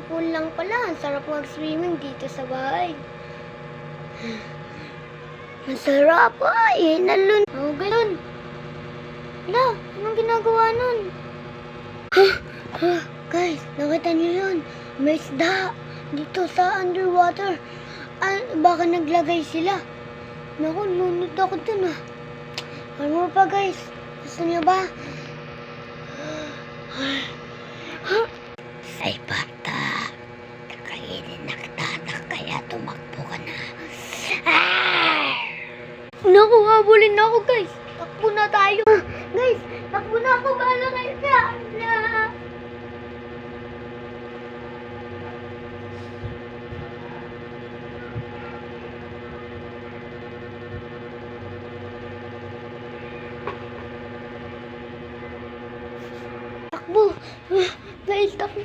swimming pool lang pala. Ang sarap mag-swimming dito sa bahay. Masarap ay, nalun. Oh, ganun. Hala, anong ginagawa nun? Guys, nakita niyo yun? May isda dito sa underwater. Baka naglagay sila. Naku, lunod ako dun ah. Ano pa guys? Gusto niyo ba? Ay bata, kakainin na kita, kaya tumakbo ka na. Naku, habulin na ako guys. Takbo na tayo. Guys, takbo na ako. Bahala kayo sa ala. Takbo. Guys, takbo.